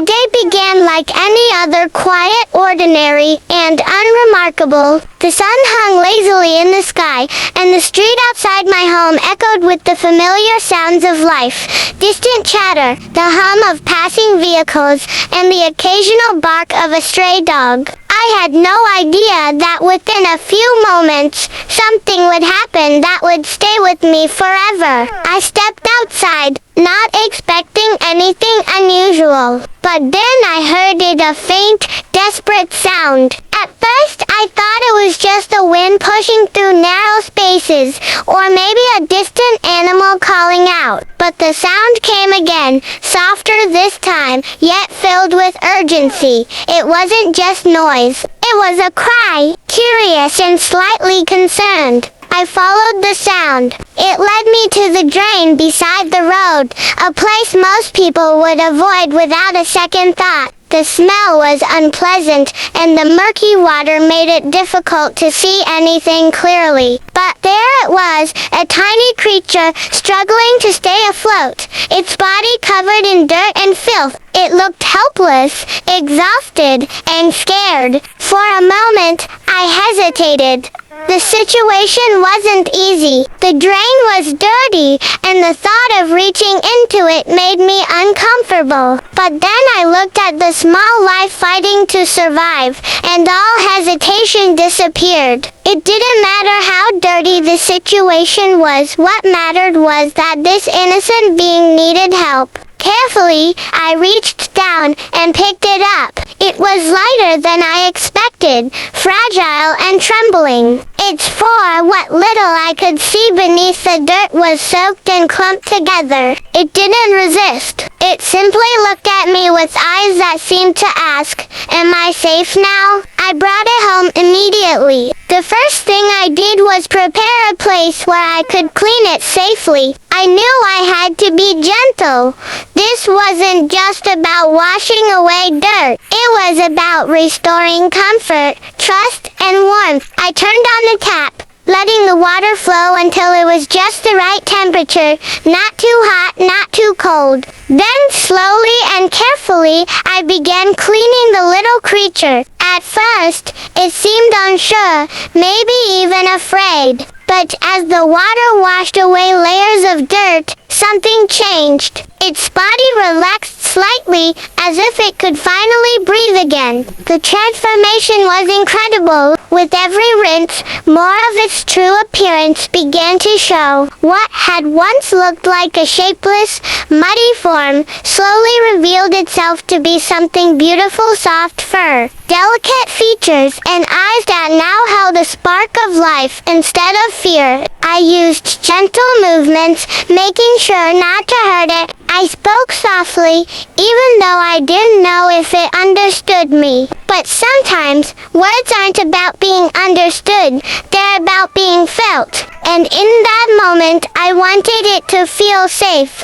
day began like any other, quiet, ordinary, and unremarkable. The sun hung lazily in the sky, and the street outside my home echoed with the familiar sounds of life. Distant chatter, the hum of passing vehicles, and the occasional bark of a stray dog. I had no idea that within a few moments, something would happen that would stay with me forever. I stepped outside, not expecting anything unusual. But then I heard a faint, desperate sound. At first, I thought it was just the wind pushing through narrow spaces, or maybe a distant animal calling out. But the sound came again, softer this time, yet filled with urgency. It wasn't just noise. It was a cry, curious and slightly concerned. I followed the sound. It led me to the drain beside the road, a place most people would avoid without a second thought. The smell was unpleasant, and the murky water made it difficult to see anything clearly. But there it was, a tiny creature struggling to stay afloat, its body covered in dirt and filth. It looked helpless, exhausted, and scared. For a moment, I hesitated. The situation wasn't easy. The drain was dirty, and the thought of reaching into it made me uncomfortable. But then I looked at the small life fighting to survive, and all hesitation disappeared. It didn't matter how dirty the situation was. What mattered was that this innocent being needed help. Carefully, I reached down and picked it up. It was lighter than I expected, fragile and trembling. Its fur, what little I could see beneath the dirt, was soaked and clumped together. It didn't resist. It simply looked at me with eyes that seemed to ask, "Am I safe now?" I brought it home immediately. The first thing I did was prepare a place where I could clean it safely. I knew I had to be gentle. This wasn't just about washing away dirt. It was about restoring comfort, trust, and warmth. I turned on the tap, letting the water flow until it was just the right temperature, not too hot, not too cold. Then slowly and carefully, I began cleaning the little creature. At first, it seemed unsure, maybe even afraid. But as the water washed away layers of dirt, something changed. Its body relaxed slightly, as if it could finally breathe again. The transformation was incredible. With every rinse, more of its true appearance began to show. What had once looked like a shapeless, muddy form slowly revealed itself to be something beautiful: soft fur, delicate features, and eyes that now held a spark of life instead of fear. I used gentle movements, making sure not to hurt it. I spoke softly, even though I didn't know if it understood me. But sometimes, words aren't about being understood, they're about being felt. And in that moment, I wanted it to feel safe.